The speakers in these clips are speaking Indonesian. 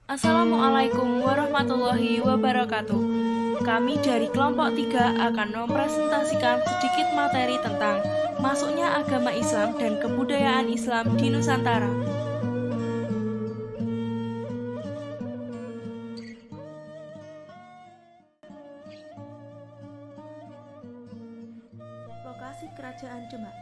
Assalamualaikum warahmatullahi wabarakatuh. Kami dari kelompok 3 akan mempresentasikan sedikit materi tentang masuknya agama Islam dan kebudayaan Islam di Nusantara. Lokasi Kerajaan Demak.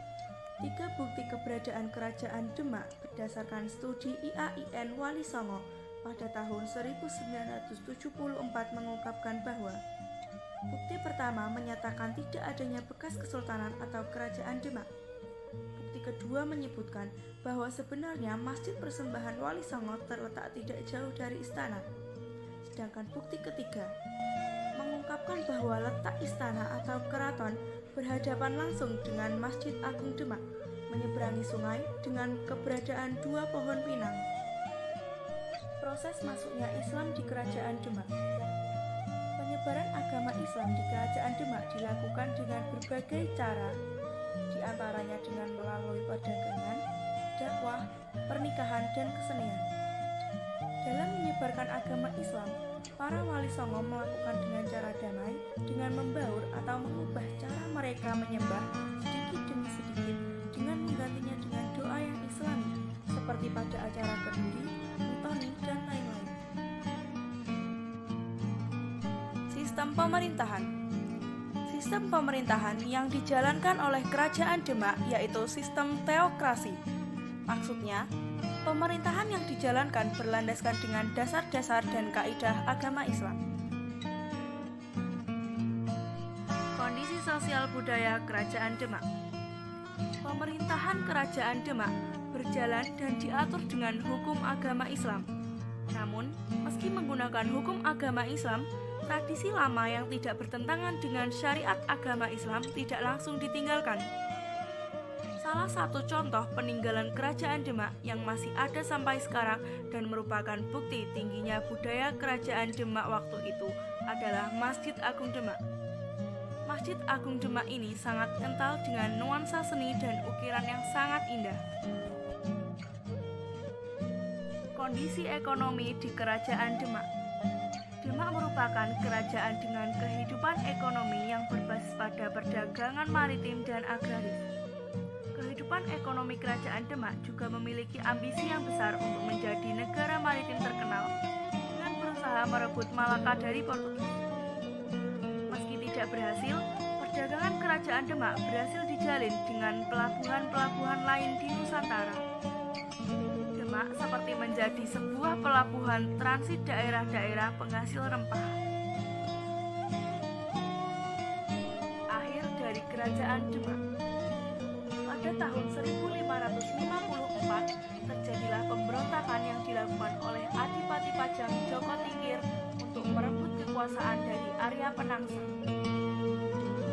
3 bukti keberadaan Kerajaan Demak berdasarkan studi IAIN Wali Songo pada tahun 1974 mengungkapkan bahwa bukti pertama menyatakan tidak adanya bekas kesultanan atau kerajaan Demak. Bukti kedua menyebutkan bahwa sebenarnya Masjid Persembahan Wali Songo terletak tidak jauh dari istana. Sedangkan bukti ketiga mengungkapkan bahwa letak istana atau keraton berhadapan langsung dengan Masjid Agung Demak, menyeberangi sungai dengan keberadaan 2 pohon pinang. Proses masuknya Islam di Kerajaan Demak. Penyebaran agama Islam di Kerajaan Demak dilakukan dengan berbagai cara, di antaranya dengan melalui perdagangan, dakwah, pernikahan, dan kesenian. Dalam menyebarkan agama Islam, para wali songo melakukan dengan cara damai, dengan membaur atau mengubah cara mereka menyembah sedikit demi sedikit, dengan menggantinya dengan doa yang Islami, seperti pada acara kenduri, mitoni, dan lain-lain. Sistem pemerintahan. Sistem pemerintahan yang dijalankan oleh Kerajaan Demak yaitu sistem teokrasi. Maksudnya, pemerintahan yang dijalankan berlandaskan dengan dasar-dasar dan kaidah agama Islam. Kondisi sosial budaya Kerajaan Demak. Pemerintahan Kerajaan Demak berjalan dan diatur dengan hukum agama Islam. Namun, meski menggunakan hukum agama Islam, tradisi lama yang tidak bertentangan dengan syariat agama Islam tidak langsung ditinggalkan. Salah satu contoh peninggalan Kerajaan Demak yang masih ada sampai sekarang dan merupakan bukti tingginya budaya Kerajaan Demak waktu itu adalah Masjid Agung Demak. Masjid Agung Demak ini sangat kental dengan nuansa seni dan ukiran yang sangat indah. Kondisi ekonomi di Kerajaan Demak. Demak merupakan kerajaan dengan kehidupan ekonomi yang berbasis pada perdagangan maritim dan agraris. Kehidupan ekonomi Kerajaan Demak juga memiliki ambisi yang besar untuk menjadi negara maritim terkenal dengan berusaha merebut Malaka dari Portugis. Meski tidak berhasil, perdagangan Kerajaan Demak berhasil dijalin dengan pelabuhan-pelabuhan lain di Nusantara. Demak seperti menjadi sebuah pelabuhan transit daerah-daerah penghasil rempah. Akhir dari Kerajaan Demak. Pada tahun 1554, terjadilah pemberontakan yang dilakukan oleh Adipati Pajang Joko Tingkir untuk merebut kekuasaan dari Arya Penangsang.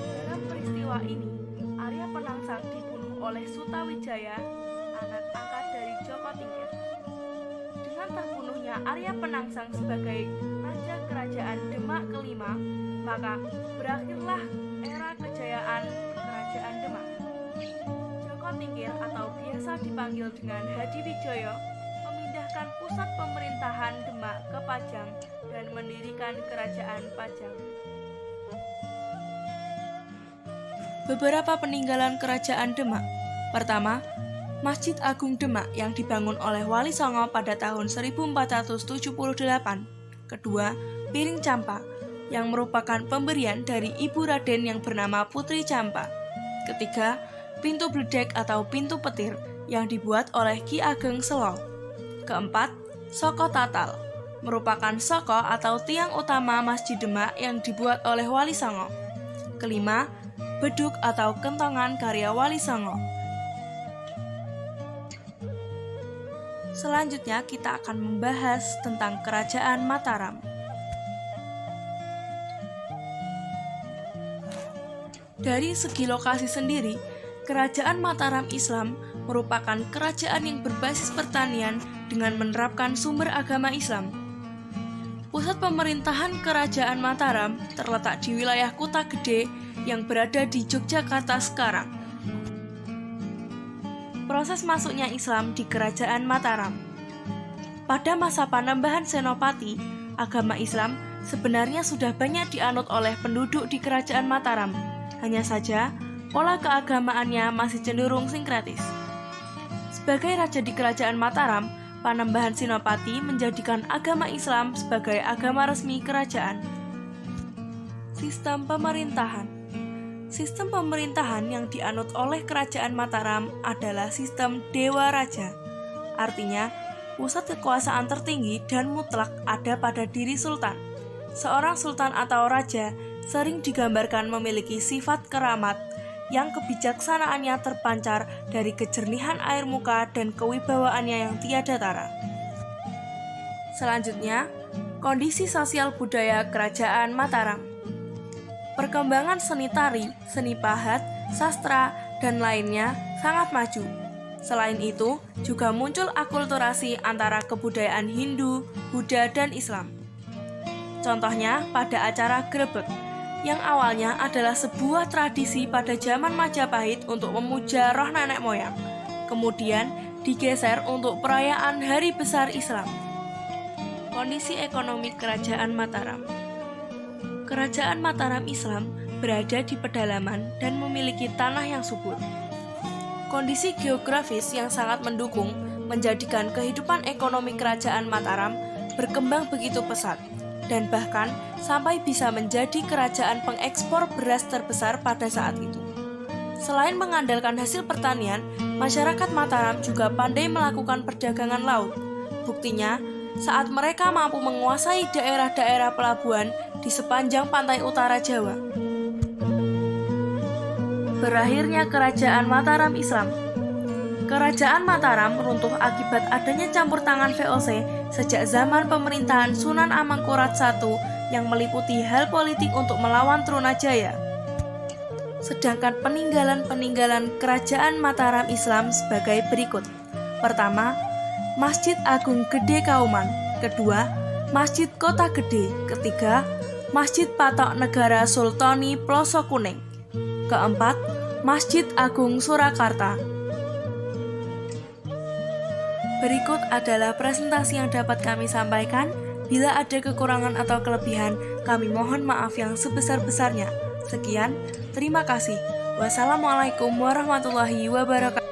Dalam peristiwa ini, Arya Penangsang dibunuh oleh Sutawijaya, anak angkat dari Joko Tingkir. Dengan terbunuhnya Arya Penangsang sebagai Raja Kerajaan Demak kelima, maka berakhirlah era kejayaan Kerajaan Demak. Tingkir atau biasa dipanggil dengan Hadiwijoyo memindahkan pusat pemerintahan Demak ke Pajang dan mendirikan Kerajaan Pajang. Beberapa peninggalan Kerajaan Demak. Pertama, Masjid Agung Demak yang dibangun oleh Wali Songo pada tahun 1478. Kedua, Piring Campa yang merupakan pemberian dari ibu Raden yang bernama Putri Campa. Ketiga, Pintu Bledek atau Pintu Petir yang dibuat oleh Ki Ageng Selo. Keempat, Soko Tatal, merupakan soko atau tiang utama Masjid Demak yang dibuat oleh Wali Songo. Kelima, Beduk atau kentongan karya Wali Songo. Selanjutnya kita akan membahas tentang Kerajaan Mataram. Dari segi lokasi sendiri, Kerajaan Mataram Islam merupakan kerajaan yang berbasis pertanian dengan menerapkan sumber agama Islam. Pusat pemerintahan Kerajaan Mataram terletak di wilayah Kota Gede yang berada di Yogyakarta sekarang. Proses masuknya Islam di Kerajaan Mataram. Pada masa Panembahan Senopati, agama Islam sebenarnya sudah banyak dianut oleh penduduk di Kerajaan Mataram. Hanya saja, pola keagamaannya masih cenderung sinkretis. Sebagai raja di Kerajaan Mataram, Panembahan Senopati menjadikan agama Islam sebagai agama resmi kerajaan. Sistem pemerintahan. Sistem pemerintahan yang dianut oleh Kerajaan Mataram adalah sistem Dewa Raja. Artinya, pusat kekuasaan tertinggi dan mutlak ada pada diri sultan. Seorang sultan atau raja sering digambarkan memiliki sifat keramat yang kebijaksanaannya terpancar dari kejernihan air muka dan kewibawaannya yang tiada tara. Selanjutnya, kondisi sosial budaya Kerajaan Mataram. Perkembangan seni tari, seni pahat, sastra, dan lainnya sangat maju. Selain itu, juga muncul akulturasi antara kebudayaan Hindu, Buddha, dan Islam. Contohnya pada acara Grebek, yang awalnya adalah sebuah tradisi pada zaman Majapahit untuk memuja roh nenek moyang. Kemudian digeser untuk perayaan Hari Besar Islam. Kondisi ekonomi Kerajaan Mataram. Kerajaan Mataram Islam berada di pedalaman dan memiliki tanah yang subur. Kondisi geografis yang sangat mendukung menjadikan kehidupan ekonomi Kerajaan Mataram berkembang begitu pesat, dan bahkan sampai bisa menjadi kerajaan pengekspor beras terbesar pada saat itu. Selain mengandalkan hasil pertanian, masyarakat Mataram juga pandai melakukan perdagangan laut. Buktinya, saat mereka mampu menguasai daerah-daerah pelabuhan di sepanjang pantai utara Jawa. Berakhirnya Kerajaan Mataram Islam. Kerajaan Mataram runtuh akibat adanya campur tangan VOC sejak zaman pemerintahan Sunan Amangkurat I yang meliputi hal politik untuk melawan Trunajaya. Sedangkan peninggalan-peninggalan Kerajaan Mataram Islam sebagai berikut. Pertama, Masjid Agung Gede Kauman. Kedua, Masjid Kota Gede. Ketiga, Masjid Patok Negara Sultani Ploso Kuning. Keempat, Masjid Agung Surakarta. Berikut adalah presentasi yang dapat kami sampaikan. Bila ada kekurangan atau kelebihan, kami mohon maaf yang sebesar-besarnya. Sekian, terima kasih. Wassalamualaikum warahmatullahi wabarakatuh.